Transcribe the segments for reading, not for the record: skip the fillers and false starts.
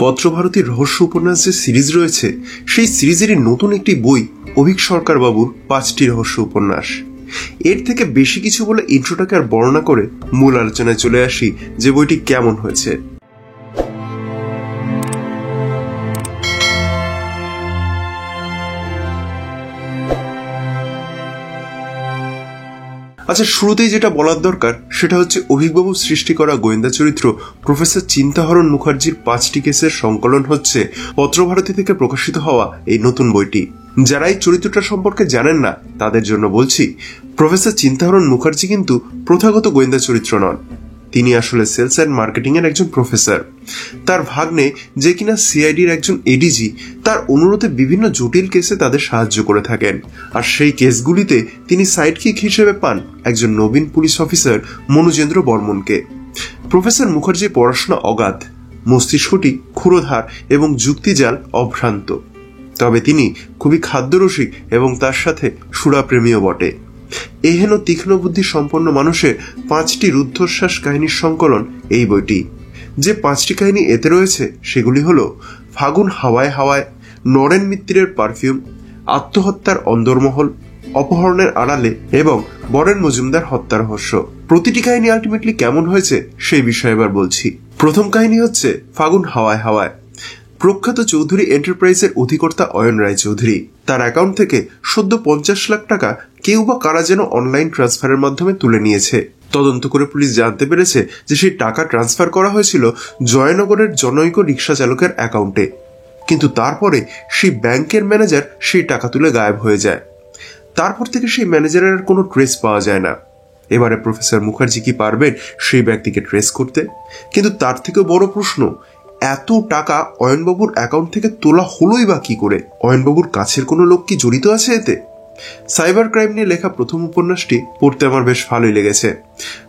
পত্রভারতীর রহস্য উপন্যাস যে সিরিজ রয়েছে সেই সিরিজেরই নতুন একটি বই অভীক সরকার বাবুর 5টি রহস্য উপন্যাস। এর থেকে বেশি কিছু বলে ইন্ট্রোটাকে আর বর্ণনা করে মূল আলোচনায় চলে আসি যে বইটি কেমন হয়েছে। আচ্ছা, শুরুতেই যেটা বলার দরকার সেটা হচ্ছে অভীকবাবু সৃষ্টি করা গোয়েন্দা চরিত্র প্রফেসর চিন্তাহরণ মুখার্জির 5টি কেসের সংকলন হচ্ছে পত্রভারতী থেকে প্রকাশিত হওয়া এই নতুন বইটি। যারা এই চরিত্রটা সম্পর্কে জানেন না তাদের জন্য বলছি, প্রফেসর চিন্তাহরণ মুখার্জি কিন্তু প্রথাগত গোয়েন্দা চরিত্র নন। তিনি আসলে সেলস অ্যান্ড মার্কেটিং এর একজন প্রফেসর। তার ভাগ্নে, যে কিনা সিআইডির একজন এডিজি, তার অনুরোধে বিভিন্ন জটিল কেসে তাদের সাহায্য করে থাকেন। আর সেই কেসগুলিতে তিনি সাইডকিক হিসেবে পান একজন নবীন পুলিশ অফিসার মনোজেন্দ্র বর্মনকে। প্রফেসর মুখার্জির পড়াশোনা অগাধ, মস্তিষ্কটি ক্ষুরোধার এবং যুক্তিজাল অভ্রান্ত। তবে তিনি খুবই খাদ্যরসিক এবং তার সাথে সুরাপ্রেমীও বটে। এহেন তীক্ষ্ণ বুদ্ধি সম্পন্ন মানুষের 5টি রুদ্ধশ্বাস কাহিনীর সংকলন এই বইটি। যে 5টি কাহিনী এতে রয়েছে সেগুলি হল ফাগুন হাওয়ায় হাওয়ায়, নরেন মিত্রের পারফিউম, আত্মহত্যার অন্দরমহল, অপহরণের আড়ালে এবং বরেন মজুমদার হত্যা রহস্য। প্রতিটি কাহিনী আলটিমেটলি কেমন হয়েছে সেই বিষয়ে এবার বলছি। প্রথম কাহিনী হচ্ছে ফাগুন হাওয়ায় হাওয়ায়। প্রখ্যাত চৌধুরী এন্টারপ্রাইজের অধিকর্তা অয়ন রায় চৌধুরী, তার অ্যাকাউন্ট থেকে সদ্য 50 লাখ টাকা কেউ বা কারা যেন অনলাইন ট্রান্সফারের মাধ্যমে তুলে নিয়েছে। তদন্ত করে পুলিশ জানতে পেরেছে যে সেই টাকা ট্রান্সফার করা হয়েছিল জয়নগরের জনৈক রিক্সা চালকের অ্যাকাউন্টে, কিন্তু তারপরে সেই ব্যাংকের ম্যানেজার সেই টাকা তুলে গায়েব হয়ে যায়। তারপর থেকে সেই ম্যানেজারের কোনো ট্রেস পাওয়া যায় না। এবারে প্রফেসর মুখার্জি কি পারবেন সেই ব্যক্তিকে ট্রেস করতে? কিন্তু তার থেকেও বড় প্রশ্ন, এত টাকা অয়নবাবুর অ্যাকাউন্ট থেকে তোলা হলোই বা কি করে? অয়নবাবুর কাছের কোনো লোক কি জড়িত আছে এতে? সাইবার ক্রাইম নিয়ে লেখা প্রথম উপন্যাসটি পড়তে আমার বেশ ভালোই লেগেছে।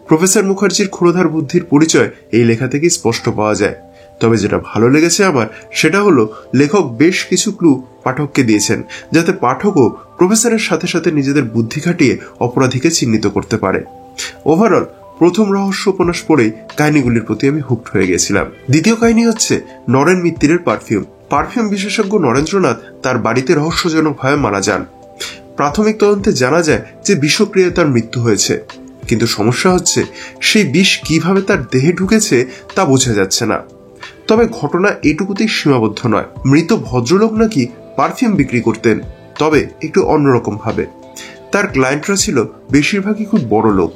প্রফেসর মুখার্জির ক্ষুরোধার বুদ্ধির পরিচয় এই লেখা থেকেই স্পষ্ট পাওয়া যায়। তবে যেটা ভালো লেগেছে আমার সেটা হলো লেখক বেশ কিছু ক্লু পাঠককে দিয়েছেন, যাতে পাঠকও প্রফেসরের সাথে সাথে নিজেদের বুদ্ধি খাটিয়ে অপরাধীকে চিহ্নিত করতে পারে। ওভারঅল প্রথম রহস্য উপন্যাস পড়েই কাহিনীগুলির প্রতি আমি হুকড হয়ে গেছিলাম। দ্বিতীয় কাহিনী হচ্ছে নরেন মিত্রের পারফিউম। পারফিউম বিশেষজ্ঞ নরেন্দ্রনাথ তার বাড়িতে রহস্যজনকভাবে মারা যান। প্রাথমিক তদন্তে জানা যায় যে বিষক্রিয়ায় তার মৃত্যু হয়েছে, কিন্তু সমস্যা হচ্ছে সেই বিষ কিভাবে তার দেহে ঢুকেছে তা বোঝা যাচ্ছে না। তবে ঘটনা এটুকুতেই সীমাবদ্ধ নয়। মৃত ভদ্রলোক নাকি পারফিউম বিক্রি করতেন, তবে একটু অন্যরকম ভাবে। তার ক্লায়েন্টরা ছিল বেশিরভাগই খুব বড় লোক।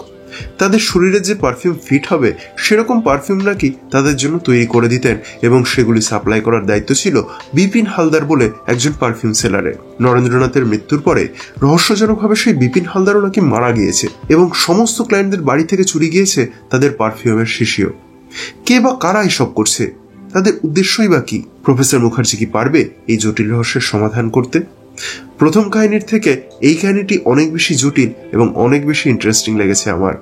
তাদের শরীরে যে পারফিউম ফিট হবে সেরকম পারফিউম নাকি তাদের জন্য তৈরি করে দিতেন, এবং সেগুলি সাপ্লাই করার দায়িত্ব ছিল বিপিন হালদার বলে একজন পারফিউম সেলারের। নরেন্দ্রনাথের মৃত্যুর পরে রহস্যজনকভাবে সেই বিপিন হালদারও নাকি মারা গিয়েছে, এবং সমস্ত ক্লায়েন্টদের বাড়ি থেকে চুরি গিয়েছে তাদের পারফিউমের শিশিও। কে বা কারা এসব করছে? তাদের উদ্দেশ্যই বা কি? প্রফেসর মুখার্জি কি পারবে এই জটিল রহস্যের সমাধান করতে? প্রথম কাহিনীর থেকে এই কাহিনীটি অনেক বেশি জটিল এবং অনেক বেশি ইন্টারেস্টিং লেগেছে আমার।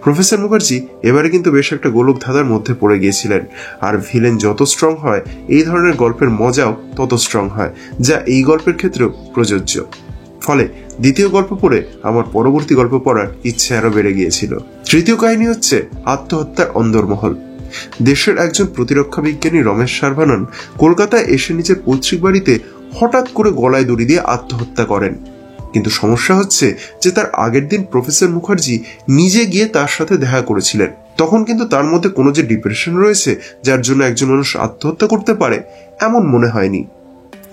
প্রফেসর মুখার্জি এবারে কিন্তু বেশ একটা গোলক ধাঁধার মধ্যে পড়ে গিয়েছিলেন, আর ভিলেন যত স্ট্রং হয় এই ধরনের গল্পের মজাও তত স্ট্রং হয়, যা এই গল্পের ক্ষেত্রেও প্রযোজ্য। ফলে দ্বিতীয় গল্প পড়ে আমার পরবর্তী গল্প পড়ার ইচ্ছে আরো বেড়ে গিয়েছিল। তৃতীয় কাহিনী হচ্ছে আত্মহত্যার অন্দরমহল। দেশের একজন প্রতিরক্ষা বিজ্ঞানী রমেশ সারভানন কলকাতায় এসে নিজের পৈতৃক বাড়িতে হঠাৎ করে গলায় দড়ি দিয়ে আত্মহত্যা করেন। কিন্তু সমস্যা হচ্ছে যে তার আগের দিন প্রফেসর মুখার্জি নিজে গিয়ে তার সাথে দেখা করেছিলেন। তখন কিন্তু তার মধ্যে কোনো যে ডিপ্রেশন রয়েছে যার জন্য একজন মানুষ আত্মহত্যা করতে পারে এমন মনে হয়নি।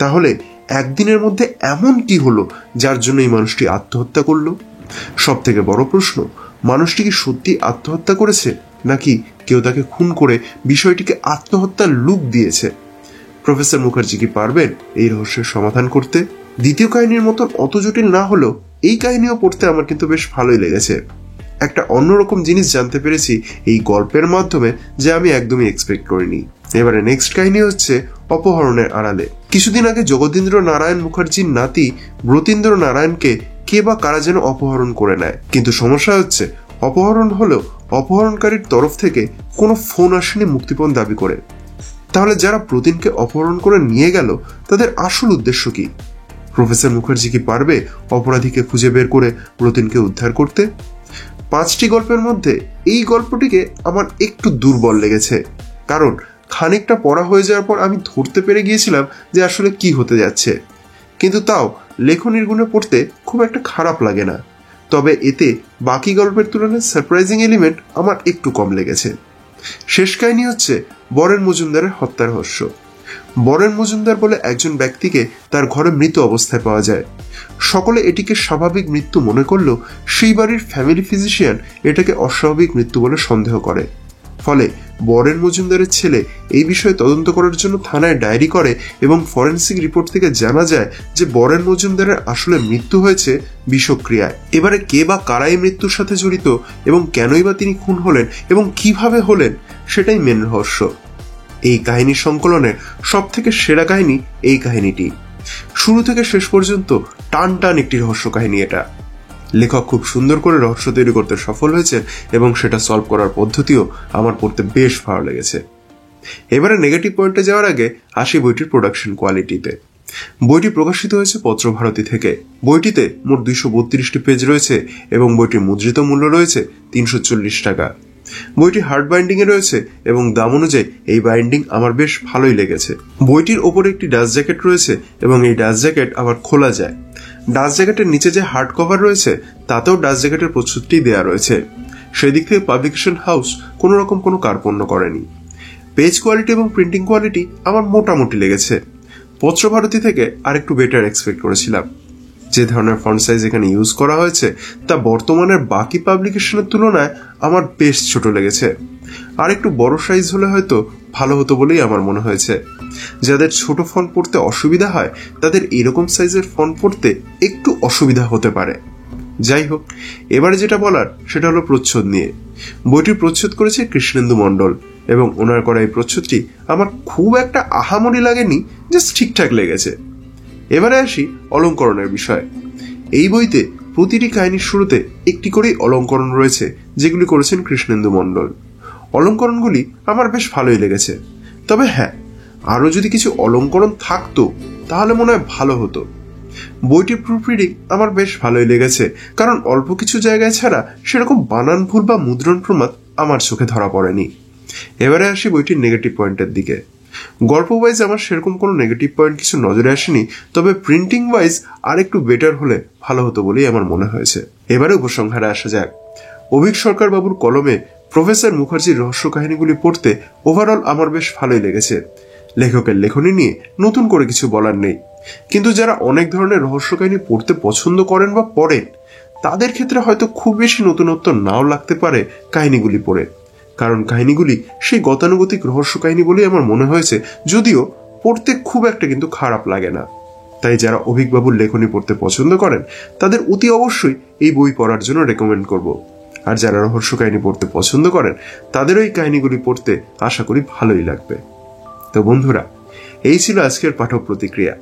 তাহলে একদিনের মধ্যে এমন কি হলো যার জন্য এই মানুষটি আত্মহত্যা করলো? সব থেকে বড় প্রশ্ন, মানুষটি কি সত্যি আত্মহত্যা করেছে, নাকি কেউ তাকে খুন করে বিষয়টিকে আত্মহত্যার লুক দিয়েছে? প্রফেসর মুখার্জি কি পারবেন এই রহস্যের সমাধান করতে? দ্বিতীয় কাহিনীর মতন অত জটিল না হলেও এই কাহিনীও পড়তে আমার কিন্তু বেশ ভালোই লেগেছে। একটা অন্যরকম জিনিস জানতে পেরেছি এই গল্পের মাধ্যমে, যা আমি একদমই এক্সপেক্ট করিনি। এবারে নেক্সট কাহিনী হচ্ছে অপহরণের আড়ালে। কিছুদিন আগে জগদীন্দ্র নারায়ণ মুখার্জির নাতি ব্রতীন্দ্র নারায়ণকে কে বা কারা যেন অপহরণ করে নেয়, কিন্তু সমস্যা হচ্ছে অপহরণ হলেও অপহরণকারীর তরফ থেকে কোনো ফোন আসেনি মুক্তিপণ দাবি করে। তাহলে যারা প্রতিনকে অপহরণ করে নিয়ে গেল তাদের আসল উদ্দেশ্য কি? প্রফেসর মুখার্জি কি পারবে অপরাধীকে খুঁজে বের করে প্রতিনকে উদ্ধার করতে? 5টি গল্পের মধ্যে এই গল্পটিকে আমার একটু দুর্বল লেগেছে, কারণ খানিকটা পড়া হয়ে যাওয়ার পর আমি ধরতে পেরে গিয়েছিলাম যে আসলে কি হতে যাচ্ছে, কিন্তু তাও লেখনির গুণে পড়তে খুব একটা খারাপ লাগে না। তবে এতে বাকি গল্পের তুলনায় সারপ্রাইজিং এলিমেন্ট আমার একটু কম লেগেছে। শেষ কাহিনী হচ্ছে বরেন মজুমদারের হত্যা রহস্য। বরেন মজুমদার বলে একজন ব্যক্তিকে তার ঘরে মৃত অবস্থায় পাওয়া যায়। সকলে এটিকে স্বাভাবিক মৃত্যু মনে করলেও সেই বাড়ির ফ্যামিলি ফিজিশিয়ান এটাকে অস্বাভাবিক মৃত্যু বলে সন্দেহ করে। ফলে বরেন মজুমদারের ছেলে এই বিষয়ে তদন্ত করার জন্য থানায় ডায়েরি করে এবং ফরেন্সিক রিপোর্ট থেকে জানা যায় যে বরেন মজুমদারের আসলে মৃত্যু হয়েছে বিষক্রিয়ায়। এবারে কে বা কারা এই মৃত্যুর সাথে জড়িত এবং কেনই বা তিনি খুন হলেন এবং কিভাবে হলেন সেটাই মেন রহস্য। এই কাহিনী সংকলনের সব থেকে সেরা কাহিনী এই কাহিনীটি। শুরু থেকে শেষ পর্যন্ত টান টান একটি রহস্য কাহিনী এটা। লেখক খুব সুন্দর করে রহস্য তৈরি করতে সফল হয়েছেন এবং সেটা সলভ করার পদ্ধতিও আমার পড়তে বেশ ভালো লেগেছে। এবারে নেগেটিভ পয়েন্টে যাওয়ার আগে আসি বইটির প্রোডাকশন কোয়ালিটিতে। বইটি প্রকাশিত হয়েছে পত্রভারতী থেকে। বইটিতে মোট 232টি পেজ রয়েছে এবং বইটির মুদ্রিত মূল্য রয়েছে 340 টাকা। বইটি হার্ড বাইন্ডিং এ রয়েছে এবং দাম অনুযায়ী এই বাইন্ডিং আমার বেশ ভালোই লেগেছে। বইটির ওপরে একটি ডাস্ট জ্যাকেট রয়েছে এবং এই ডাস্ট জ্যাকেট আবার খোলা যায়। ডাস্ট জ্যাকেটের নিচে যে হার্ড কভার রয়েছে তাতেও ডাস্ট জ্যাকেটের প্রচ্ছদটি দেওয়া রয়েছে। সেদিক থেকে পাবলিকেশন হাউস কোনো রকম কোনো কার্পণ্য করেনি। পেজ কোয়ালিটি এবং প্রিন্টিং কোয়ালিটি আমার মোটামুটি লেগেছে। পত্রভারতী থেকে আরেকটু বেটার এক্সপেক্ট করেছিলাম। যে ধরনের ফন্ট সাইজ এখানে ইউজ করা হয়েছে তা বর্তমানের বাকি পাবলিকেশনের তুলনায় আমার বেশ ছোট লেগেছে। আর একটু বড় সাইজ হলে হয়তো ভালো হতো বলেই আমার মনে হয়েছে। যাদের ছোট ফন্ট পড়তে অসুবিধা হয় তাদের এরকম সাইজের ফন্ট পড়তে একটু অসুবিধা হতে পারে। যাই হোক, এবারে যেটা বলার সেটা হলো প্রচ্ছদ নিয়ে। বইটির প্রচ্ছদ করেছে কৃষ্ণেন্দু মণ্ডল এবং ওনার করা এই প্রচ্ছদটি আমার খুব একটা আহামরি লাগেনি, জাস্ট ঠিকঠাক লেগেছে। এবারে আসি অলঙ্করণের বিষয়। এই বইতে প্রতিটি কাহিনীর শুরুতে একটি করেই অলঙ্করণ রয়েছে যেগুলি করেছেন কৃষ্ণেন্দু মণ্ডল। অলঙ্করণগুলি আমার বেশ ভালোই লেগেছে। তবে হ্যাঁ, আরো যদি কিছু অলঙ্করণ থাকতো তাহলে মনে হয় ভালো হতো। বইটির প্রুফ রিডিং আমার বেশ ভালোই লেগেছে, কারণ অল্প কিছু জায়গায় ছাড়া সেরকম বানান ভুল বা মুদ্রণ প্রমাদ আমার চোখে ধরা পড়েনি। এবারে আসি বইটির নেগেটিভ পয়েন্টের দিকে। গল্প ওয়াইজ আমার সেরকম কোনো নেগেটিভ পয়েন্ট কিছু নজরে আসেনি, তবে প্রিন্টিং ওয়াইজ আর একটু বেটার হলে ভালো হতো বলেই আমার মনে হয়েছে। এবারে উপসংহারে আসা যাক। অভিক সরকার বাবুর কলমে প্রফেসর মুখার্জির রহস্য কাহিনীগুলি পড়তে ওভারঅল আমার বেশ ভালোই লেগেছে। লেখকের লেখনী নিয়ে নতুন করে কিছু বলার নেই, কিন্তু যারা অনেক ধরনের রহস্য কাহিনী পড়তে পছন্দ করেন বা পড়েন তাদের ক্ষেত্রে হয়তো খুব বেশি নতুনত্ব নাও লাগতে পারে কাহিনীগুলি পড়ে, কারণ কাহিনীগুলি সেই গতানুগতিক রহস্য কাহিনী বলেই আমার মনে হয়েছে, যদিও পড়তে খুব একটা কিন্তু খারাপ লাগে না। তাই যারা অভিকবাবুর লেখনী পড়তে পছন্দ করেন তাদের অতি অবশ্যই এই বই পড়ার জন্য রেকমেন্ড করব। আর যারা রহস্য কাহিনী পড়তে পছন্দ করেন তাদেরও এই কাহিনীগুলি পড়তে আশা করি ভালোই লাগবে। তো বন্ধুরা, এই ছিল আজকের পাঠক প্রতিক্রিয়া।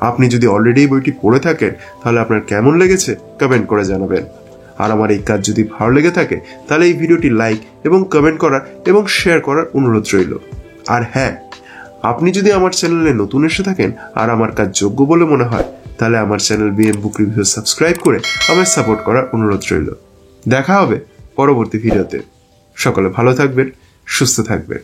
আপনি যদি অলরেডি এই বইটি পড়ে থাকেন তাহলে আপনার কেমন লেগেছে কমেন্ট করে জানাবেন। আর আমার এই কাজ যদি ভালো লেগে থাকে তাহলে এই ভিডিওটি লাইক এবং কমেন্ট করার এবং শেয়ার করার অনুরোধ রইল। আর হ্যাঁ, আপনি যদি আমার চ্যানেলে নতুন এসে থাকেন আর আমার কাজ যোগ্য বলে মনে হয় তাহলে আমার চ্যানেল বিএম বুক রিভিউ সাবস্ক্রাইব করে আমায় সাপোর্ট করার অনুরোধ রইল। দেখা হবে পরবর্তী ভিডিওতে। সকলে ভালো থাকবেন, সুস্থ থাকবেন।